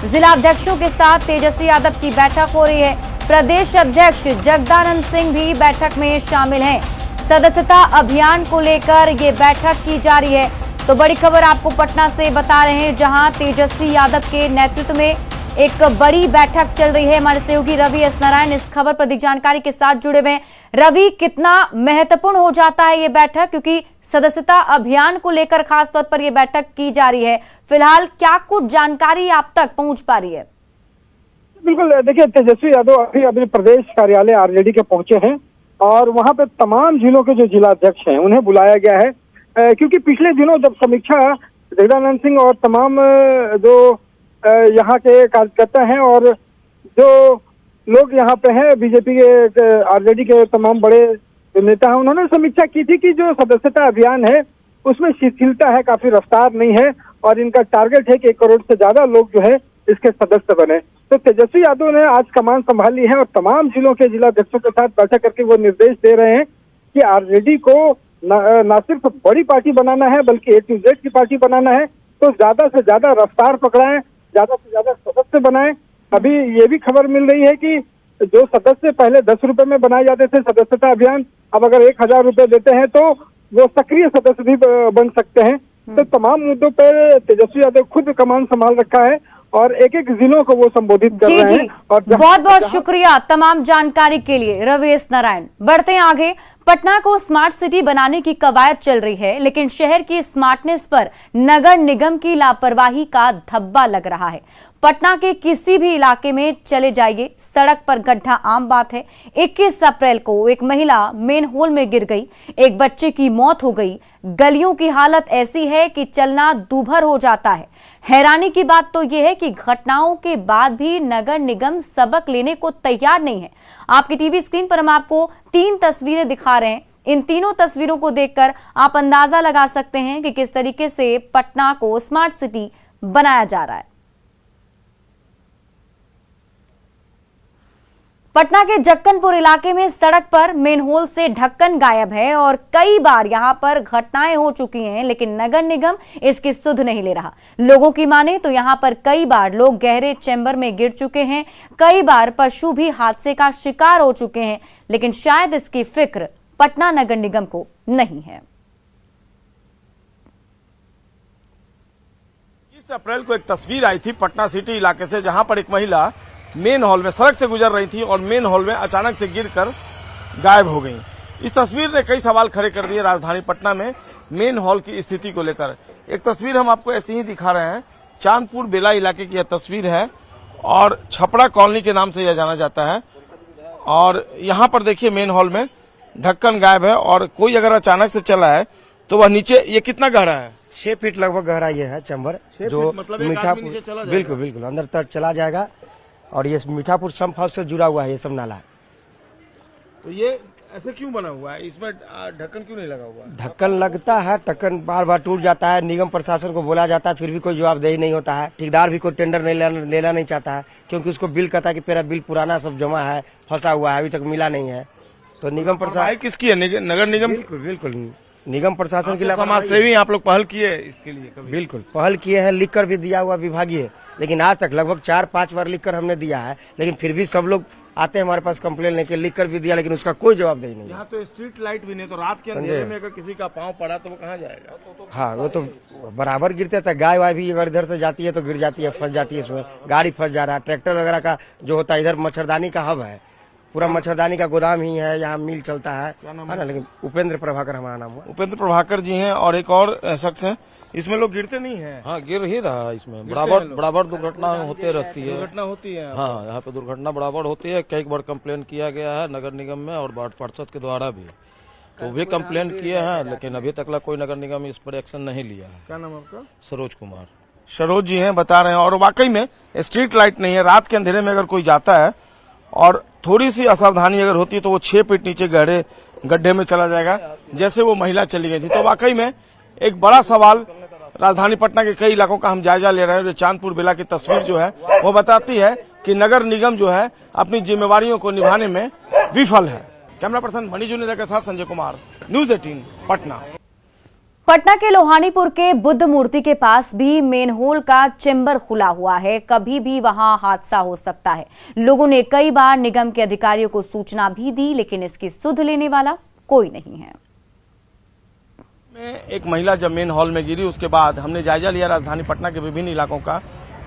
जिला अध्यक्षों के साथ तेजस्वी यादव की बैठक हो रही है। प्रदेश अध्यक्ष जगदानंद सिंह भी बैठक में शामिल हैं। सदस्यता अभियान को लेकर ये बैठक की जा रही है। तो बड़ी खबर आपको पटना से बता रहे हैं, जहां तेजस्वी यादव के नेतृत्व में एक बड़ी बैठक चल रही है। हमारे सहयोगी रवि एस नारायण इस खबर पर अधिक जानकारी के साथ जुड़े हुए हैं। रवि, कितना महत्वपूर्ण हो जाता है ये बैठक, क्योंकि सदस्यता अभियान को लेकर खास तौर पर ये बैठक की जा रही है। फिलहाल क्या कुछ जानकारी आप तक पहुंच पा रही है? बिल्कुल, देखिए, तेजस्वी यादव अभी अपने प्रदेश कार्यालय आरजेडी के पहुंचे हैं और वहां पे तमाम जिलों के जो जिला अध्यक्ष हैं उन्हें बुलाया गया है, क्योंकि पिछले दिनों जब समीक्षा जगदानंद सिंह और तमाम जो यहाँ के कार्यकर्ता हैं और जो लोग यहाँ पे हैं बीजेपी के आरजेडी के तमाम बड़े नेता हैं, उन्होंने समीक्षा की थी कि जो सदस्यता अभियान है उसमें शिथिलता है, काफी रफ्तार नहीं है और इनका टारगेट है कि 1 करोड़ से ज्यादा लोग जो है इसके सदस्य बने। तो तेजस्वी यादव ने आज कमान संभाल ली है और तमाम जिलों के जिला अध्यक्षों के साथ बैठक करके वो निर्देश दे रहे हैं कि आरजेडी को न सिर्फ बड़ी पार्टी बनाना है बल्कि A to Z की पार्टी बनाना है। तो ज्यादा से ज्यादा रफ्तार पकड़ाएं, ज्यादा से ज्यादा सदस्य बनाएं। अभी ये भी खबर मिल रही है कि जो सदस्य पहले 10 रुपए में बनाए जाते थे सदस्यता अभियान, अब अगर 1000 रुपए देते हैं तो वो सक्रिय सदस्य भी बन सकते हैं। तो तमाम मुद्दों पर तेजस्वी यादव खुद कमान संभाल रखा है और एक एक जिलों को वो संबोधित कर रहे हैं। और बहुत बहुत शुक्रिया तमाम जानकारी के लिए रवि एस नारायण। बढ़ते हैं आगे। पटना को स्मार्ट सिटी बनाने की कवायद चल रही है, लेकिन शहर की स्मार्टनेस पर नगर निगम की लापरवाही का धब्बा लग रहा है। पटना के किसी भी इलाके में चले जाइए, सड़क पर गड्ढा आम बात है। 21 अप्रैल को एक महिला मेन होल में गिर गई, एक बच्चे की मौत हो गई। गलियों की हालत ऐसी है कि चलना दूभर हो जाता है। हैरानी की बात तो यह है कि घटनाओं के बाद भी नगर निगम सबक लेने को तैयार नहीं है। आपकी टीवी स्क्रीन पर हम आपको 3 तस्वीरें दिखा रहे हैं। इन तीनों तस्वीरों को देखकर आप अंदाजा लगा सकते हैं कि किस तरीके से पटना को स्मार्ट सिटी बनाया जा रहा है। पटना के जक्कनपुर इलाके में सड़क पर मेनहोल से ढक्कन गायब है और कई बार यहां पर घटनाएं हो चुकी हैं, लेकिन नगर निगम इसकी सुध नहीं ले रहा। लोगों की माने तो यहां पर कई बार लोग गहरे चैम्बर में गिर चुके हैं, कई बार पशु भी हादसे का शिकार हो चुके हैं, लेकिन शायद इसकी फिक्र पटना नगर निगम को नहीं है। 20 अप्रैल को एक तस्वीर आई थी पटना सिटी इलाके से, जहां पर एक महिला मेन हॉल में सड़क से गुजर रही थी और मेन हॉल में अचानक से गिरकर गायब हो गई। इस तस्वीर ने कई सवाल खड़े कर दिए राजधानी पटना में मेन हॉल की स्थिति को लेकर। एक तस्वीर हम आपको ऐसी ही दिखा रहे हैं, चांदपुर बेला इलाके की यह तस्वीर है और छपड़ा कॉलोनी के नाम से यह जाना जाता है। और यहाँ पर देखिए मेन हॉल में ढक्कन गायब है और कोई अगर अचानक से चला है तो वह नीचे, ये कितना गहरा है? 6 फीट लगभग गहरा ये है चैम्बर, जो मतलब मीठापुर बिल्कुल बिल्कुल अंदर तक चला जाएगा और ये मीठापुर सम्प हाउस से जुड़ा हुआ है ये सब नाला है। तो ये ऐसे क्यों बना हुआ है? इसमें ढक्कन क्यों नहीं लगा हुआ? ढक्कन लगता है, ढक्कन बार बार टूट जाता है, निगम प्रशासन को बोला जाता है, फिर भी कोई जवाबदेही नहीं होता है। ठेकेदार भी कोई टेंडर लेना नहीं चाहता है, क्योंकि उसको बिल कहता है कि मेरा बिल पुराना सब जमा है, फंसा हुआ है, अभी तक मिला नहीं है। तो निगम प्रशासन किसकी है? नगर निगम। बिल्कुल बिल्कुल निगम प्रशासन की समाज सेवी आप लोग पहल किए इसके लिए? कभी? बिल्कुल पहल किए हैं, लिख कर भी दिया हुआ विभागीय, लेकिन आज तक लगभग 4-5 बार लिखकर हमने दिया है, लेकिन फिर भी सब लोग आते हैं हमारे पास कंप्लेन लेके, लिख कर भी दिया, लेकिन उसका कोई जवाबदेही नहीं। यहाँ तो स्ट्रीट लाइट भी नहीं, तो रात के अंधेरे में अगर किसी का पाँव पड़ा तो वो कहाँ जाएगा? हाँ, वो तो बराबर गिरते थे। गाय वाय भी अगर इधर से जाती है तो गिर जाती है, फंस जाती है, इसमें गाड़ी फंस जा रहा है। ट्रैक्टर वगैरह का जो होता है, इधर मच्छरदानी का हब है, पूरा मच्छरदानी का गोदाम ही है, यहाँ मिल चलता है ना। लेकिन उपेंद्र प्रभाकर हमारा नाम है। उपेंद्र प्रभाकर जी हैं और एक और शख्स है। इसमें लोग गिरते नहीं हैं? हाँ, गिर ही रहा है इसमें, बराबर दुर्घटना होते रहती है। दुर्घटना होती है? हाँ, यहाँ पे दुर्घटना बराबर होती है। कई बार कंप्लेन किया गया है नगर निगम में और वार्ड पार्षद के द्वारा भी, तो भी कंप्लेन किए हैं, लेकिन अभी तक कोई नगर निगम इस पर एक्शन नहीं लिया है। क्या नाम आपका? सरोज कुमार। सरोज जी हैं, बता रहे हैं। और वाकई में स्ट्रीट लाइट नहीं है, रात के अंधेरे में अगर कोई जाता है और थोड़ी सी असावधानी अगर होती है तो वो 6 फीट नीचे गहरे गड्ढे में चला जाएगा, जैसे वो महिला चली गई थी। तो वाकई में एक बड़ा सवाल राजधानी पटना के कई इलाकों का हम जायजा ले रहे हैं। जो चांदपुर बेला की तस्वीर जो है वो बताती है कि नगर निगम जो है अपनी जिम्मेवारियों को निभाने में विफल है। कैमरा पर्सन मणि जुनेजा के साथ संजय कुमार, न्यूज़ 18 पटना। पटना के लोहानीपुर के बुद्ध मूर्ति के पास भी मेनहोल का चेंबर खुला हुआ है। कभी भी वहां हादसा हो सकता है। लोगों ने कई बार निगम के अधिकारियों को सूचना भी दी, लेकिन इसकी सुध लेने वाला कोई नहीं है। एक महिला जब मेन हॉल में गिरी, उसके बाद हमने जायजा लिया राजधानी पटना के विभिन्न इलाकों का,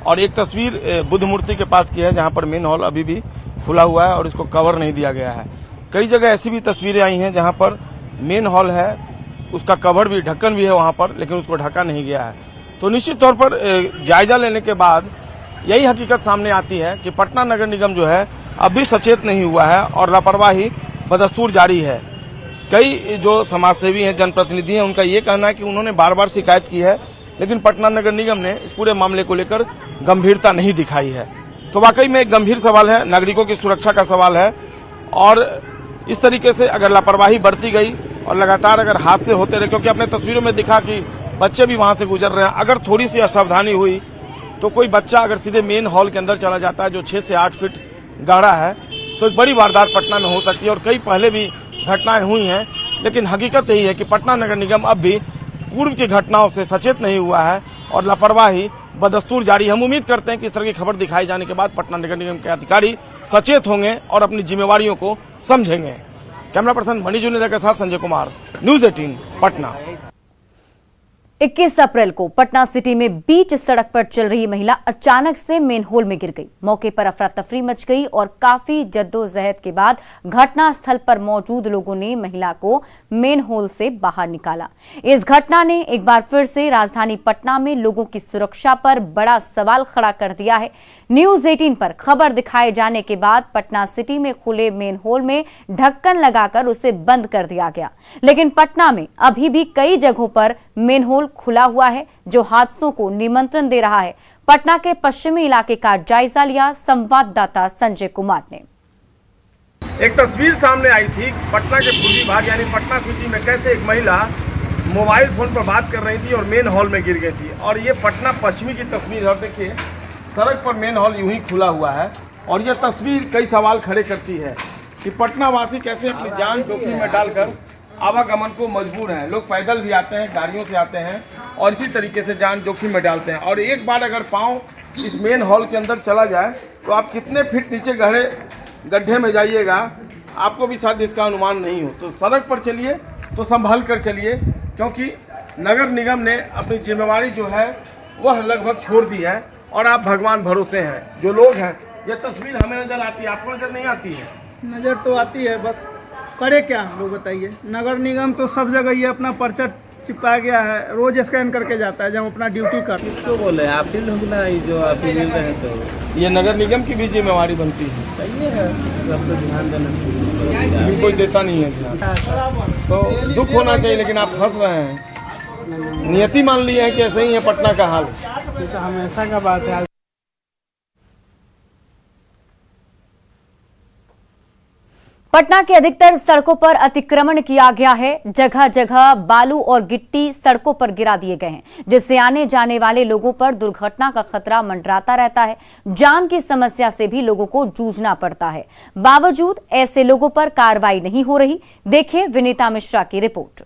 और एक तस्वीर बुद्ध मूर्ति के पास की है जहां पर मेन हॉल अभी भी खुला हुआ है और इसको कवर नहीं दिया गया है। कई जगह ऐसी भी तस्वीरें आई हैं जहां पर मेन हॉल है, उसका कवर भी, ढक्कन भी है वहां पर, लेकिन उसको ढका नहीं गया है। तो निश्चित तौर पर जायजा लेने के बाद यही हकीकत सामने आती है कि पटना नगर निगम जो है अभी सचेत नहीं हुआ है और लापरवाही बदस्तूर जारी है। कई जो समाजसेवी हैं, जनप्रतिनिधि हैं, उनका ये कहना है कि उन्होंने बार बार शिकायत की है, लेकिन पटना नगर निगम ने इस पूरे मामले को लेकर गंभीरता नहीं दिखाई है। तो वाकई में एक गंभीर सवाल है, नागरिकों की सुरक्षा का सवाल है। और इस तरीके से अगर लापरवाही बढ़ती गई और लगातार अगर हादसे होते रहे, क्योंकि अपने तस्वीरों में दिखा कि बच्चे भी वहां से गुजर रहे हैं, अगर थोड़ी सी असावधानी हुई तो कोई बच्चा अगर सीधे मेन हॉल के अंदर चला जाता है जो 6 से 8 फीट गहरा है, तो एक बड़ी वारदात पटना में हो सकती है। और कई पहले भी घटनाएं हुई हैं, लेकिन हकीकत यही है कि पटना नगर निगम अब भी पूर्व की घटनाओं से सचेत नहीं हुआ है और लापरवाही बदस्तूर जारी। हम उम्मीद करते हैं कि इस तरह की खबर दिखाई जाने के बाद पटना नगर निगम के अधिकारी सचेत होंगे और अपनी जिम्मेवारियों को समझेंगे। कैमरा पर्सन मणि जुनेजा के साथ संजय कुमार, न्यूज़ 18 पटना। 21 अप्रैल को पटना सिटी में बीच सड़क पर चल रही महिला अचानक से मेन होल में गिर गई। मौके पर अफरा तफरी मच गई और काफी जद्दोजहद के बाद घटना स्थल पर मौजूद लोगों ने महिला को मेन होल से बाहर निकाला। इस घटना ने एक बार फिर से राजधानी पटना में लोगों की सुरक्षा पर बड़ा सवाल खड़ा कर दिया है। न्यूज़ 18 पर खबर दिखाए जाने के बाद पटना सिटी में खुले मेन होल में ढक्कन लगाकर उसे बंद कर दिया गया, लेकिन पटना में अभी भी कई जगहों पर मेन होल खुला हुआ है, जो हादसों को निमंत्रण दे रहा है। पटना के पश्चिमी इलाके का जायजा लिया संवाददाता संजय कुमार ने। एक तस्वीर सामने आई थी पटना के पूर्वी भाग यानी पटना सिटी में, कैसे एक महिला मोबाइल फोन पर बात कर रही थी और मेन हॉल में गिर गई थी। और ये पटना पश्चिमी की तस्वीर है और देखिए सड़क पर मेन हॉल यूं ही खुला हुआ है। और यह तस्वीर कई सवाल खड़े करती है कि पटना वासी कैसे अपनी जान जोखिम में डालकर आवागमन को मजबूर हैं। लोग पैदल भी आते हैं, गाड़ियों से आते हैं और इसी तरीके से जान जोखिम में डालते हैं। और एक बार अगर पाँव इस मेन हॉल के अंदर चला जाए तो आप कितने फीट नीचे गहरे गड्ढे में जाइएगा, आपको भी शायद इसका अनुमान नहीं हो। तो सड़क पर चलिए तो संभल कर चलिए, क्योंकि नगर निगम ने अपनी जिम्मेवारी जो है वह लगभग छोड़ दी है और आप भगवान भरोसे हैं। जो लोग हैं, ये तस्वीर हमें नज़र आती है, आपको नज़र नहीं आती है? नज़र तो आती है, बस करे क्या हम लोग बताइए। नगर निगम तो सब जगह ये अपना पर्चा चिपका गया है, रोज स्कैन करके जाता है जब अपना ड्यूटी कर। किसको बोले आप ही लोग ना, जो आप ही मिल रहे हैं, तो ये नगर निगम की भी जिम्मेवारी बनती है। सही है, सब तो ध्यान देना चाहिए। कोई देता नहीं है ध्यान, तो दुख होना चाहिए, लेकिन आप हंस रहे हैं। नियति मान ली है कि ऐसे ही है पटना का हाल। ये तो हमेशा का बात है। पटना के अधिकतर सड़कों पर अतिक्रमण किया गया है। जगह जगह बालू और गिट्टी सड़कों पर गिरा दिए गए हैं, जिससे आने जाने वाले लोगों पर दुर्घटना का खतरा मंडराता रहता है। जाम की समस्या से भी लोगों को जूझना पड़ता है। बावजूद ऐसे लोगों पर कार्रवाई नहीं हो रही। देखिए विनीता मिश्रा की रिपोर्ट।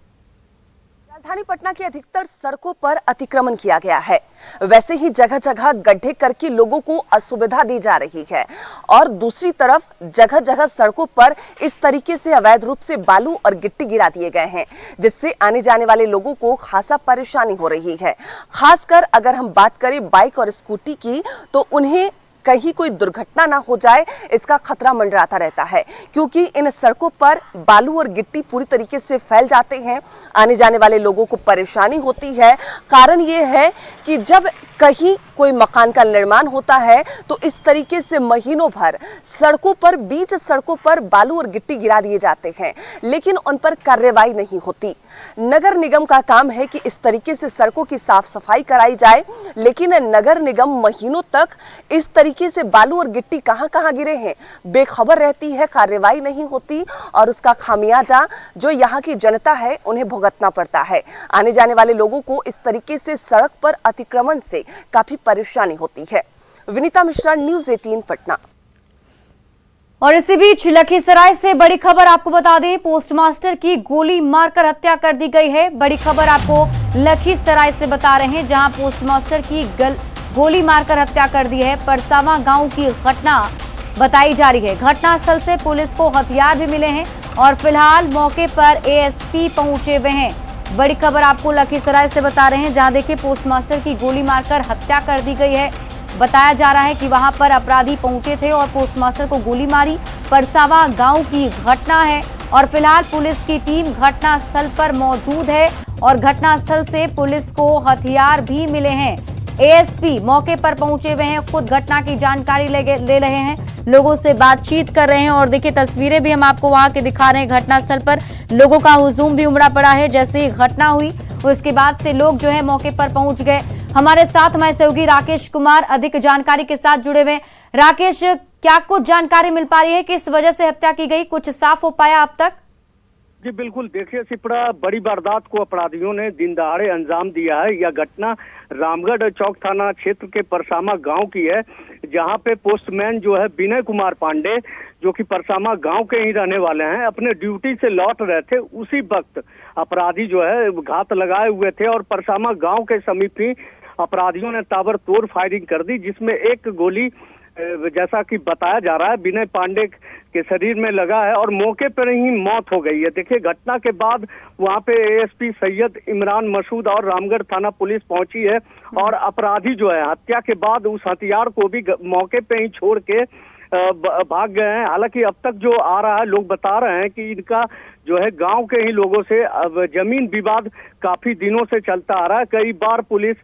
राजधानी पटना की अधिकतर सड़कों पर अतिक्रमण किया गया है, वैसे ही जगह जगह गड्ढे करके लोगों को असुविधा दी जा रही है और दूसरी तरफ जगह जगह सड़कों पर इस तरीके से अवैध रूप से बालू और गिट्टी गिरा दिए गए हैं, जिससे आने जाने वाले लोगों को खासा परेशानी हो रही है। खासकर अगर हम बात करें बाइक और स्कूटी की, तो उन्हें कहीं कोई दुर्घटना ना हो जाए इसका खतरा मंडराता रहता है, क्योंकि इन सड़कों पर बालू और गिट्टी पूरी तरीके से फैल जाते हैं। आने जाने वाले लोगों को परेशानी होती है। कारण ये है कि जब कहीं कोई मकान का निर्माण होता है तो इस तरीके से महीनों भर सड़कों पर, बीच सड़कों पर बालू और गिट्टी गिरा दिए जाते हैं, लेकिन उन पर कार्रवाई नहीं होती। नगर निगम का काम है कि इस तरीके से सड़कों की साफ सफाई कराई जाए, लेकिन नगर निगम महीनों तक इस तरीके से बालू और गिट्टी कहां गिरे हैं बेखबर रहती है, कार्रवाई नहीं होती और उसका खामियाजा जो यहाँ की जनता है उन्हें भुगतना पड़ता है। आने जाने वाले लोगों को इस तरीके से सड़क पर अतिक्रमण से काफी परेशानी होती है। विनीता मिश्रा, न्यूज़ 18 पटना। और इसी बीच लखीसराय से बड़ी खबर आपको बता दें, पोस्टमास्टर की गोली मारकर हत्या कर दी गई है। बड़ी खबर आपको लखीसराय से बता रहे हैं, जहां पोस्टमास्टर की गोली मारकर हत्या कर दी है। परसावा गांव की घटना बताई जा रही है। घटनास्थल से पुलिस को हथियार भी मिले हैं और फिलहाल मौके पर एएसपी पहुंचे हुए हैं। बड़ी खबर आपको लखीसराय से बता रहे हैं, जहां देखिए पोस्टमास्टर की गोली मारकर हत्या कर दी गई है। बताया जा रहा है कि वहां पर अपराधी पहुंचे थे और पोस्टमास्टर को गोली मारी। परसावा गांव की घटना है और फिलहाल पुलिस की टीम घटनास्थल पर मौजूद है और घटनास्थल से पुलिस को हथियार भी मिले हैं। एएसपी मौके पर पहुंचे हुए हैं, खुद घटना की जानकारी ले रहे हैं, लोगों से बातचीत कर रहे हैं और देखिए तस्वीरें भी हम आपको वहां के दिखा रहे हैं। घटनास्थल पर लोगों का हुजूम भी उमड़ा पड़ा है। जैसे ही घटना हुई उसके बाद से लोग जो है मौके पर पहुंच गए। हमारे साथ हमारे सहयोगी राकेश कुमार अधिक जानकारी के साथ जुड़े हुए। राकेश, क्या कुछ जानकारी मिल पा रही है, किस वजह से हत्या की गई, कुछ साफ हो पाया अब तक? जी बिल्कुल, देखिए सिपड़ा, बड़ी वारदात को अपराधियों ने दिन दहाड़े अंजाम दिया है। यह घटना रामगढ़ चौक थाना क्षेत्र के परसामा गांव की है, जहां पे पोस्टमैन जो है विनय कुमार पांडे, जो कि परसामा गांव के ही रहने वाले हैं, अपने ड्यूटी से लौट रहे थे। उसी वक्त अपराधी जो है घात लगाए हुए थे और परसामा गांव के समीप ही अपराधियों ने ताबड़तोड़ फायरिंग कर दी, जिसमें एक गोली जैसा कि बताया जा रहा है विनय पांडे के शरीर में लगा है और मौके पर ही मौत हो गई है। देखिए घटना के बाद वहां पे एएसपी सैयद इमरान मसूद और रामगढ़ थाना पुलिस पहुंची है और अपराधी जो है हत्या के बाद उस हथियार को भी मौके पे ही छोड़ के भाग गए हैं। हालांकि अब तक जो आ रहा है, लोग बता रहे हैं कि इनका जो है गांव के ही लोगों से अब जमीन विवाद काफी दिनों से चलता आ रहा है। कई बार पुलिस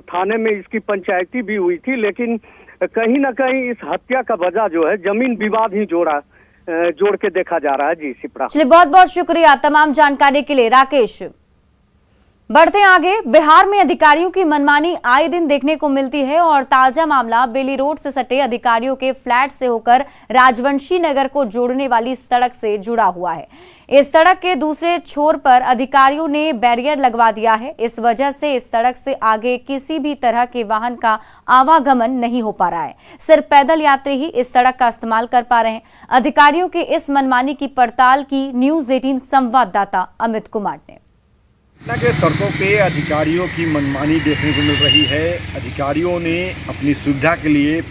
थाने में इसकी पंचायती भी हुई थी, लेकिन कहीं ना कहीं इस हत्या का वजह जो है जमीन विवाद ही जोड़ के देखा जा रहा है। जी सिपरा, चलिए बहुत बहुत शुक्रिया तमाम जानकारी के लिए राकेश। बढ़ते आगे, बिहार में अधिकारियों की मनमानी आए दिन देखने को मिलती है और ताजा मामला बेली रोड से सटे अधिकारियों के फ्लैट से होकर राजवंशी नगर को जोड़ने वाली सड़क से जुड़ा हुआ है। इस सड़क के दूसरे छोर पर अधिकारियों ने बैरियर लगवा दिया है। इस वजह से इस सड़क से आगे किसी भी तरह के वाहन का आवागमन नहीं हो पा रहा है। सिर्फ पैदल यात्री ही इस सड़क का इस्तेमाल कर पा रहे हैं। अधिकारियों की इस मनमानी की पड़ताल की न्यूज 18 संवाददाता अमित कुमार ने। पटना के सड़कों पे अधिकारियों की मनमानी देखने को मिल रही है। अधिकारियों ने अपनी सुविधा के लिए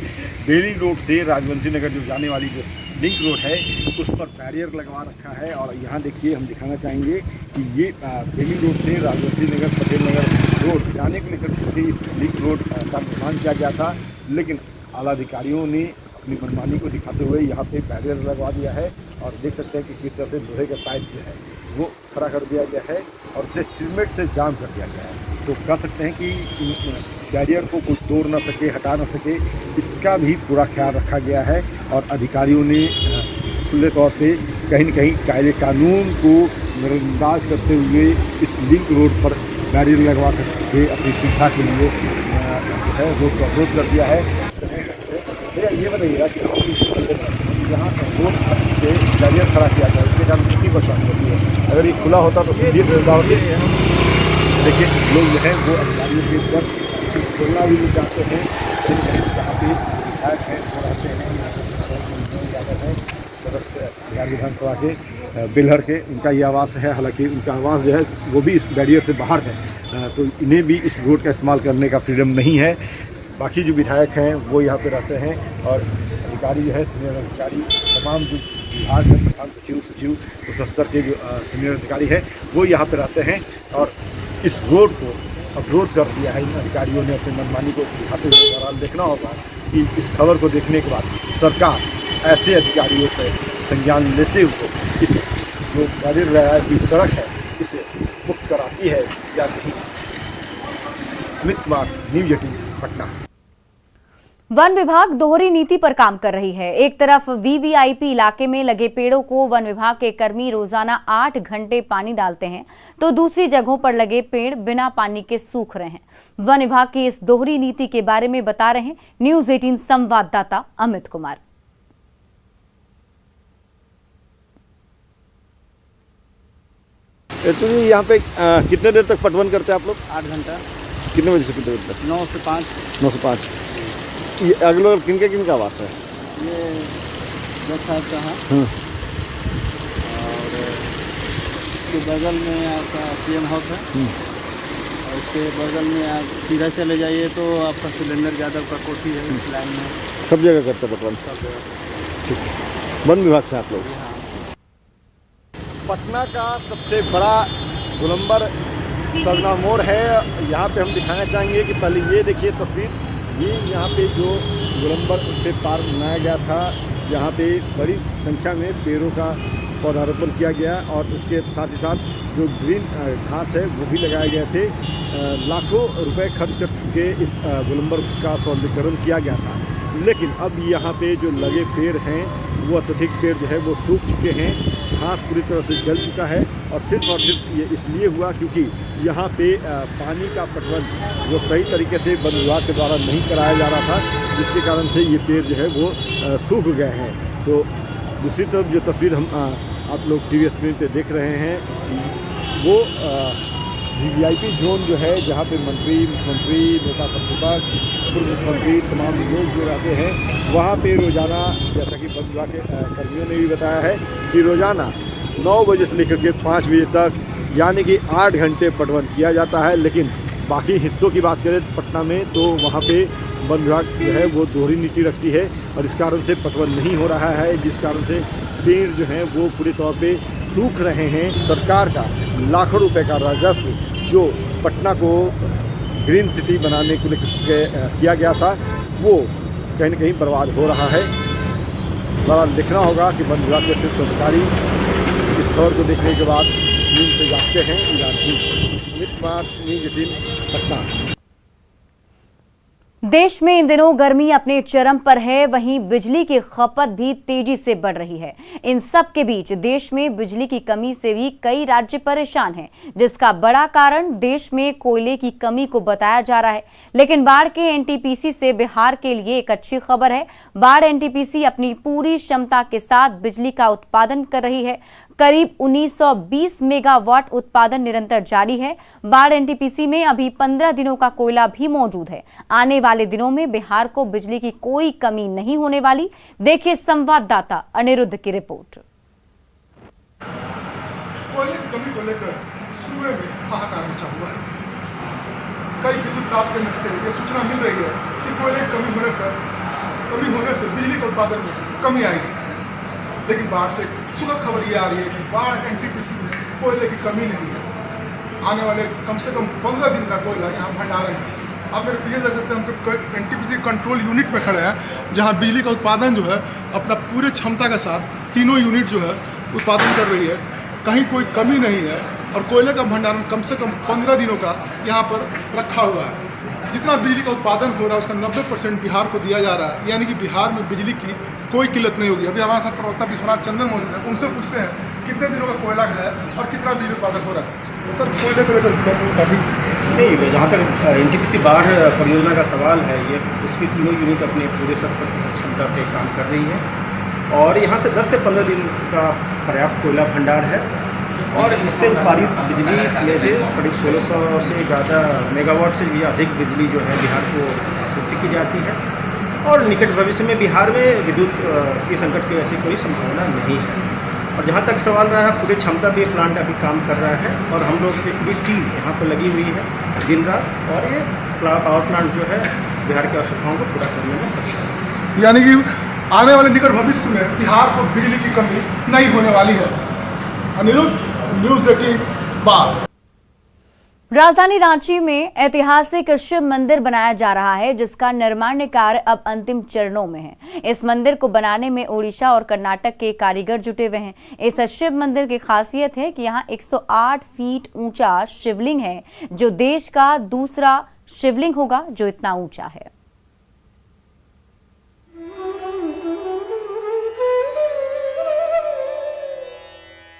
बेली रोड से राजवंशी नगर जो जाने वाली जो लिंक रोड है उस पर बैरियर लगवा रखा है। और यहाँ देखिए, हम दिखाना चाहेंगे कि ये बेली रोड से राजवंशी नगर पटेल नगर रोड जाने को लेकर इस लिंक रोड का निर्माण किया गया था, लेकिन आला अधिकारियों ने अपनी मनमानी को दिखाते हुए यहाँ पे बैरियर लगवा दिया है। और देख सकते हैं कि किस तरह से लोहे का पाइप जो है वो खड़ा कर दिया गया है और उसे सीमेंट से जाम कर दिया गया है। तो कह सकते हैं कि बैरियर को कोई तोड़ ना सके, हटा ना सके, इसका भी पूरा ख्याल रखा गया है। और अधिकारियों ने खुले तौर पे कहीं न कहीं कायदे कानून को नजरअंदाज करते हुए इस लिंक रोड पर बैरियर लगवा करके अपनी सुविधा के लिए जो है रोड को अवरोध कर दिया है। ये बताइएगा कि यहाँ रोड पे बैरियर खड़ा किया जाए, इसके कारण कितनी परेशानी होती है? अगर ये खुला होता तो सीधी सुविधा होती है। देखिए लोग जो है वो अधिकारियों के ऊपर खोलना भी नहीं चाहते हैं। जहाँ पे विधायक हैं वो रहते हैं, बिहार विधानसभा के बेलहर के, उनका ये आवास है। हालांकि उनका आवास जो है वो भी इस बैरियर से बाहर है, तो इन्हें भी इस रोड का इस्तेमाल करने का फ्रीडम नहीं है। बाकी जो विधायक हैं वो यहाँ पे रहते हैं और अधिकारी जो है सीनियर अधिकारी, तमाम जो विभाग है, प्रधान सचिव उस स्तर के जो सीनियर अधिकारी है वो यहाँ पे रहते हैं और इस रोड को अवरोध कर दिया है इन अधिकारियों ने अपनी मनमानी को दिखाते हुए। दौरान देखना होगा कि इस खबर को देखने के बाद सरकार ऐसे अधिकारियों पर संज्ञान लेते हुए इस जो बैरियर लगाई हुई सड़क है इसे मुक्त कराती है या नहीं। अमित कुमार, न्यूज 18 पटना। वन विभाग दोहरी नीति पर काम कर रही है। एक तरफ वीवीआईपी इलाके में लगे पेड़ों को वन विभाग के कर्मी रोजाना 8 घंटे पानी डालते हैं, तो दूसरी जगहों पर लगे पेड़ बिना पानी के सूख रहे हैं। वन विभाग की इस दोहरी नीति के बारे में बता रहे हैं न्यूज 18 संवाददाता अमित कुमार। तो यहाँ पे कितने देर तक पटवन करते हैं आप लोग? 8 घंटा। कितने बजे से कितने बजे तक? 9 से 5। 9 से 5। ये अगले किन का आवास है? ये जज साहब का है। और उसके बगल में आपका CM हाउस है। और उसके बगल में आप सीधा चले जाइए तो आपका सिलेंडर यादव का कोठी है, इस लाइन में सब जगह करते हैं पटवन? सब जगह। ठीक। वन विभाग से आप लोग? पटना का सबसे बड़ा गोलंबर सरना मोड़ है। यहाँ पे हम दिखाना चाहेंगे कि पहले ये देखिए तस्वीर, ये यहाँ पे जो गोलंबर पे पार्क बनाया गया था, यहाँ पे बड़ी संख्या में पेड़ों का पौधारोपण किया गया और उसके साथ ही साथ जो ग्रीन घास है वो भी लगाए गए थे। लाखों रुपए खर्च करके इस गोलंबर का सौंदर्यीकरण किया गया था, लेकिन अब यहाँ पे जो लगे पेड़ हैं वो अत्यधिक पेड़ जो है वो सूख चुके हैं, घास पूरी तरह से जल चुका है। और सिर्फ ये इसलिए हुआ क्योंकि यहाँ पे पानी का पटवन वो सही तरीके से वन विभाग के द्वारा नहीं कराया जा रहा था, जिसके कारण से ये पेड़ जो है वो सूख गए हैं। तो दूसरी तरफ जो तस्वीर हम आप लोग टीवी स्क्रीन पे देख रहे हैं वो VIP जोन जो है, जहाँ पे मंत्री, मुख्यमंत्री, नेता प्रतिपक्ष, पूर्व मुख्यमंत्री, तमाम लोग जो रहते हैं, वहाँ पे रोज़ाना, जैसा कि वन विभाग के कर्मियों ने भी बताया है कि रोज़ाना 9 बजे से लेकर के 5 बजे तक यानी कि 8 घंटे पटवन किया जाता है। लेकिन बाकी हिस्सों की बात करें पटना में तो वहाँ पे वन विभाग जो है वो दोहरी नीति रखती है और इस कारण से पटवन नहीं हो रहा है, जिस कारण से पेड़ जो हैं वो पूरे तौर पे सूख रहे हैं। सरकार का लाखों रुपए का राजस्व जो पटना को ग्रीन सिटी बनाने को लेकर किया गया था वो कहीं न कहीं बर्बाद हो रहा है। बड़ा लिखना होगा कि वन विभाग के शीर्ष अधिकारी इस खबर को देखने के बाद नींद से जागते हैं। अमित कुमार, न्यूज़ 18 पटना। देश में इन दिनों गर्मी अपने चरम पर है, वहीं बिजली की खपत भी तेजी से बढ़ रही है। इन सब के बीच देश में बिजली की कमी से भी कई राज्य परेशान हैं, जिसका बड़ा कारण देश में कोयले की कमी को बताया जा रहा है। लेकिन बाढ़ के NTPC से बिहार के लिए एक अच्छी खबर है। बाढ़ NTPC अपनी पूरी क्षमता के साथ बिजली का उत्पादन कर रही है। करीब 1920 मेगावाट उत्पादन निरंतर जारी है। बाढ़ NTPC में अभी 15 दिनों का कोयला भी मौजूद है। आने वाले दिनों में बिहार को बिजली की कोई कमी नहीं होने वाली। देखिए संवाददाता अनिरुद्ध की रिपोर्ट। कोयले की कमी को लेकर सूबे में हाहाकार मचा हुआ है। कई विद्युत ताप केंद्र से ये सूचना मिल रही है कि कोयले की कमी होने से बिजली के उत्पादन में कमी आएगी। लेकिन बाहर से सुखद खबर ये आ रही है कि बाढ़ NTPC में कोयले की कमी नहीं है। आने वाले कम से कम 15 दिन का कोयला यहाँ भंडारण है। आप मेरे पीछे देख सकते हैं, हम NTPC कंट्रोल यूनिट में खड़े हैं, जहाँ बिजली का उत्पादन जो है अपना पूरे क्षमता के साथ तीनों यूनिट जो है उत्पादन कर रही है। कहीं कोई कमी नहीं है और कोयले का भंडारण कम से कम 15 दिनों का यहाँ पर रखा हुआ है। जितना बिजली का उत्पादन हो रहा है उसका 90% बिहार को दिया जा रहा है, यानी कि बिहार में बिजली की कोई किल्लत नहीं होगी। अभी हमारे साथ प्रवक्ता विश्वनाथ चंदन मौजूद है, उनसे पूछते हैं कितने दिनों का कोयला है और कितना बिजली उत्पादन हो रहा है। सर, कोयले को लेकर काफ़ी नहीं, जहाँ तक NTPC बाढ़ परियोजना का सवाल है, ये इसकी तीनों यूनिट अपने पूरे 100% क्षमता पे काम कर रही है और यहाँ से 10 से 15 दिन का पर्याप्त कोयला भंडार है और इससे उत्पादित बिजली में से करीब 1600 से ज़्यादा मेगावाट से भी अधिक बिजली जो है बिहार को आपूर्ति की जाती है और निकट भविष्य में बिहार में विद्युत की संकट की ऐसी कोई संभावना नहीं है। और जहाँ तक सवाल रहा है, पूरी क्षमता पे प्लांट अभी काम कर रहा है और हम लोग की पूरी टीम यहाँ पर लगी हुई है दिन रात और ये पावर प्लांट जो है बिहार की आवश्यकताओं को पूरा करने में सक्षम है। यानी कि आने वाले निकट भविष्य में बिहार को बिजली की कमी नहीं होने वाली है। अनिरुद्ध, न्यूज़ 18 बाढ़। राजधानी रांची में ऐतिहासिक शिव मंदिर बनाया जा रहा है, जिसका निर्माण कार्य अब अंतिम चरणों में है। इस मंदिर को बनाने में ओडिशा और कर्नाटक के कारीगर जुटे हुए हैं। इस शिव मंदिर की खासियत है कि यहाँ 108 फीट ऊंचा शिवलिंग है, जो देश का दूसरा शिवलिंग होगा जो इतना ऊंचा है।